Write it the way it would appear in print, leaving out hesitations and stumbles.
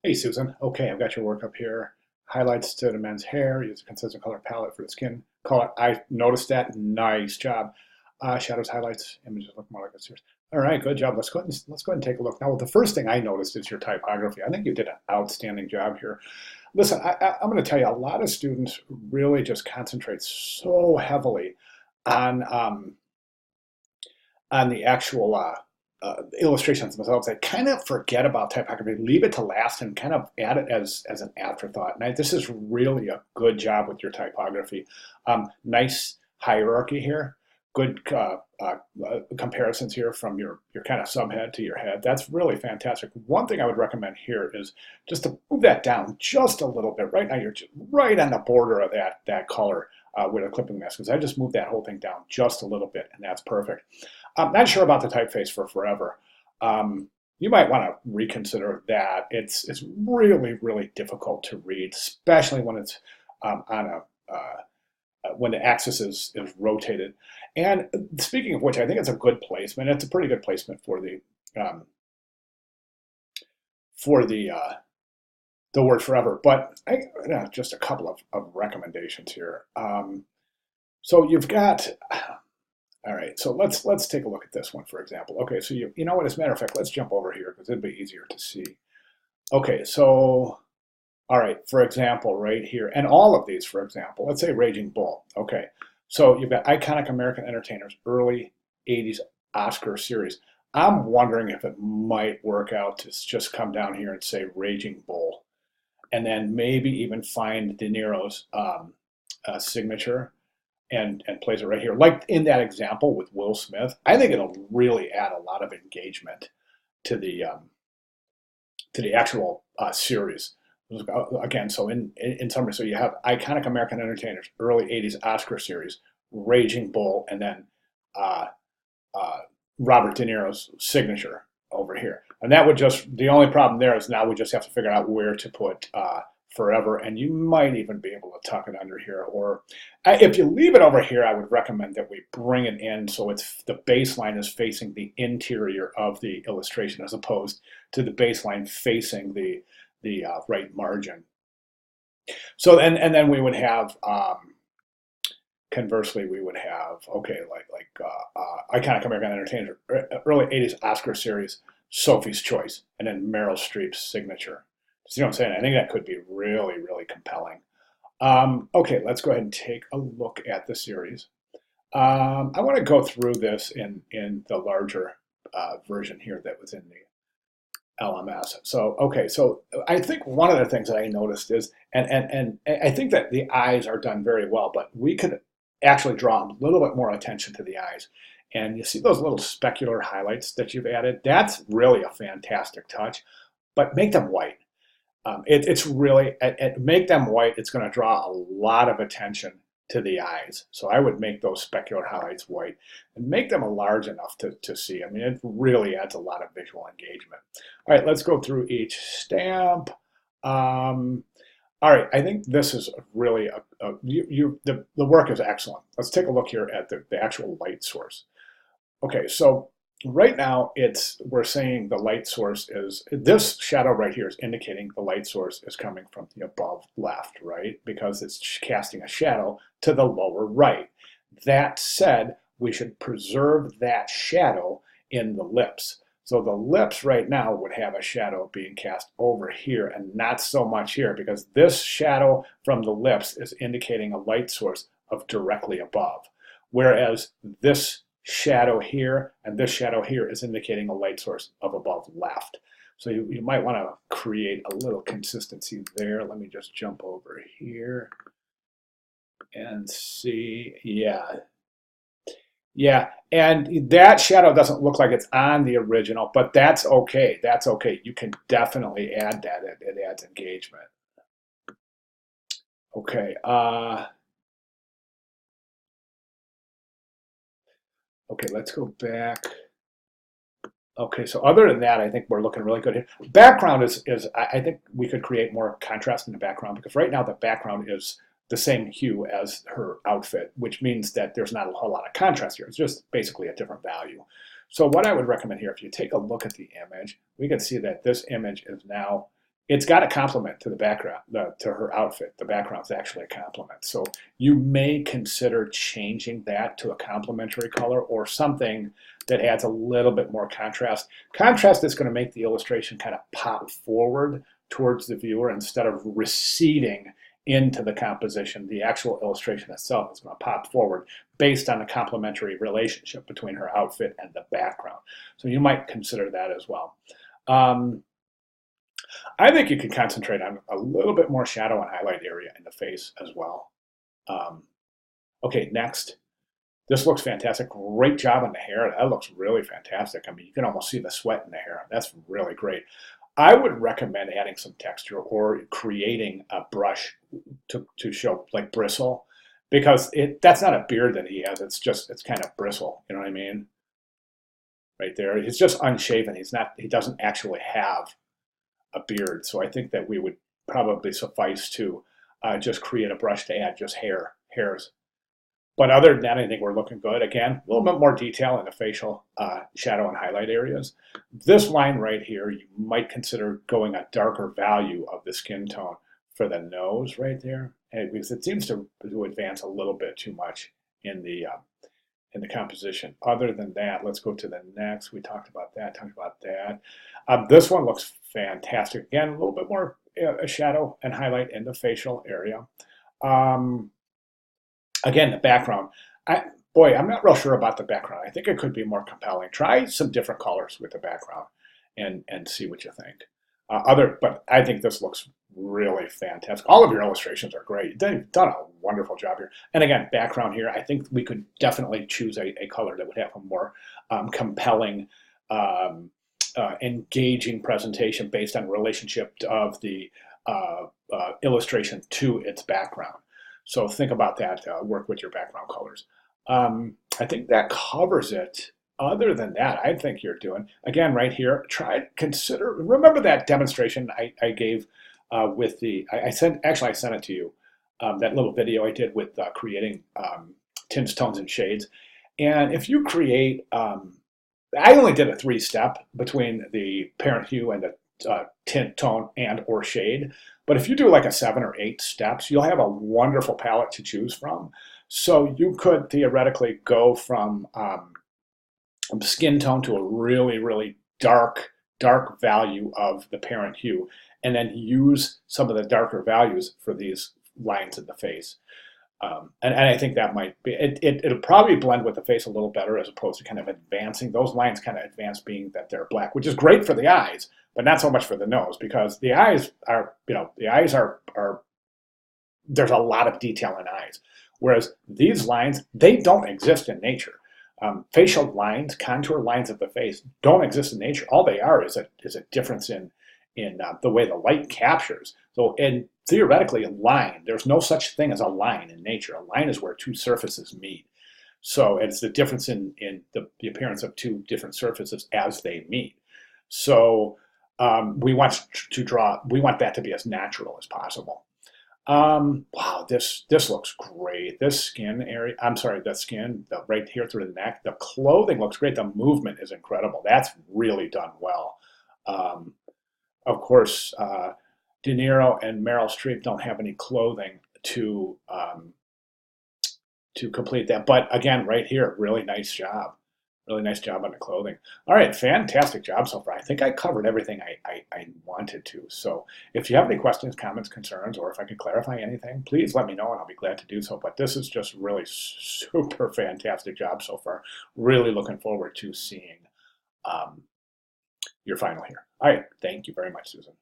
Hey Susan, okay, I've got your work up here. Highlights to the men's hair, use a consistent color palette for the skin color. I noticed that, nice job. Shadows, highlights, images look more like a series. All right, good job. Let's go ahead and take a look. Now, the first thing I noticed is your typography. I think you did an outstanding job here. Listen, I'm going to tell you, a lot of students really just concentrate so heavily on the actual illustrations themselves. I kind of forget about typography, leave it to last, and kind of add it as an afterthought. And this is really a good job with your typography. Nice hierarchy here. Good comparisons here from your kind of subhead to your head. That's really fantastic. One thing I would recommend here is just to move that down just a little bit. Right now, you're just right on the border of that color with a clipping mask. Because I just moved that whole thing down just a little bit, and that's perfect. I'm not sure about the typeface for forever. You might want to reconsider that. It's really difficult to read, especially when it's on when the axis is rotated. And speaking of which, I think it's a good placement. It's a pretty good placement um, for the word forever. But just a couple of recommendations here. So you've got all right, so let's take a look at this one, for example. Okay, so you know what, as a matter of fact, let's jump over here because it'd be easier to see. Okay, so, all right, for example, right here, and all of these, for example, let's say Raging Bull. Okay, so you've got iconic American entertainers, early 80s Oscar series. I'm wondering if it might work out to just come down here and say Raging Bull, and then maybe even find De Niro's signature and plays it right here. Like in that example with Will Smith, I think it'll really add a lot of engagement to the actual series. Again, so in summary, so you have iconic American entertainers, early '80s Oscar series, Raging Bull, and then uh, uh, Robert De Niro's signature over here. And that would just, the only problem there is now we just have to figure out where to put forever, and you might even be able to tuck it under here. Or if you leave it over here, I would recommend that we bring it in so it's the baseline is facing the interior of the illustration as opposed to the baseline facing the right margin. So and then we would have conversely, we would have okay, iconic American entertainer, early '80s Oscar series, Sophie's Choice, and then Meryl Streep's signature. See what I'm saying? I think that could be really compelling. Okay, let's go ahead and take a look at the series. I want to go through this in the larger version here that was in the LMS. So okay, so I think one of the things that I noticed is, and I think that the eyes are done very well, but we could actually draw a little bit more attention to the eyes. And you see those little specular highlights that you've added? That's really a fantastic touch, but make them white. It's really make them white. It's going to draw a lot of attention to the eyes. So I would make those specular highlights white and make them large enough to see. I mean, it really adds a lot of visual engagement. All right, let's go through each stamp. All right, I think this is really the work is excellent. Let's take a look here at the actual light source. Okay, so right now we're saying the light source is this shadow right here is indicating the light source is coming from the above left, right? Because it's casting a shadow to the lower right. That said, we should preserve that shadow in the lips. So the lips right now would have a shadow being cast over here and not so much here because this shadow from the lips is indicating a light source of directly above. Whereas this shadow here and this shadow here is indicating a light source of above left. So you might want to create a little consistency there. Let me just jump over here and see. Yeah, and that shadow doesn't look like it's on the original, but that's okay. That's okay. You can definitely add that. It adds engagement. Okay. Okay, let's go back. Okay, so other than that, I think we're looking really good here. Background is I think we could create more contrast in the background because right now the background is the same hue as her outfit, which means that there's not a whole lot of contrast here. It's just basically a different value. So what I would recommend here, if you take a look at the image, we can see that this image is now it's got a complement to the background, to her outfit. The background's actually a complement. So you may consider changing that to a complementary color or something that adds a little bit more contrast. Contrast is going to make the illustration kind of pop forward towards the viewer instead of receding into the composition. The actual illustration itself is going to pop forward based on a complementary relationship between her outfit and the background. So you might consider that as well. I think you could concentrate on a little bit more shadow and highlight area in the face as well. Okay, next. This looks fantastic. Great job on the hair. That looks really fantastic. I mean, you can almost see the sweat in the hair. That's really great. I would recommend adding some texture or creating a brush to show like bristle, because that's not a beard that he has. It's kind of bristle. You know what I mean? Right there. He's just unshaven. He doesn't actually have a beard. So I think that we would probably suffice to just create a brush to add just hairs. But other than that, I think we're looking good. Again, a little bit more detail in the facial shadow and highlight areas. This line right here, you might consider going a darker value of the skin tone for the nose right there, because it seems to advance a little bit too much in the composition. Other than that, let's go to the next. We talked about that. This one looks fantastic. Again, a little bit more shadow and highlight in the facial area. Again, the background. I'm not real sure about the background. I think it could be more compelling. Try some different colors with the background and see what you think. But I think this looks really fantastic. All of your illustrations are great. You've done a wonderful job here. And again, background here, I think we could definitely choose a color that would have a more compelling, engaging presentation based on relationship of the illustration to its background. So think about that, work with your background colors. I think that covers it. Other than that, I think you're doing, again, right here, remember that demonstration I gave with I sent it to you, that little video I did with creating tints, tones, and shades. And if you create, I only did a 3-step between the parent hue and the tint, tone, and or shade. But if you do like a 7 or 8 steps, you'll have a wonderful palette to choose from. So you could theoretically go from skin tone to a really, really dark value of the parent hue, and then use some of the darker values for these lines in the face. And I think that might be, it'll probably blend with the face a little better as opposed to kind of advancing. Those lines kind of advance being that they're black, which is great for the eyes, but not so much for the nose, because the eyes are, there's a lot of detail in eyes. Whereas these lines, they don't exist in nature. Facial lines, contour lines of the face don't exist in nature. All they are is a difference in the way the light captures. So, and theoretically, a line, there's no such thing as a line in nature. A line is where two surfaces meet. So it's the difference in the appearance of two different surfaces as they meet. So we want that to be as natural as possible. Wow, this looks great. This skin area, right here through the neck, the clothing looks great. The movement is incredible. That's really done well. Of course, De Niro and Meryl Streep don't have any clothing to complete that. But again, right here, really nice job. Really nice job on the clothing. All right, fantastic job so far. I think I covered everything I wanted to. So if you have any questions, comments, concerns, or if I can clarify anything, please let me know and I'll be glad to do so. But this is just really super fantastic job so far. Really looking forward to seeing your final here. All right, thank you very much, Susan.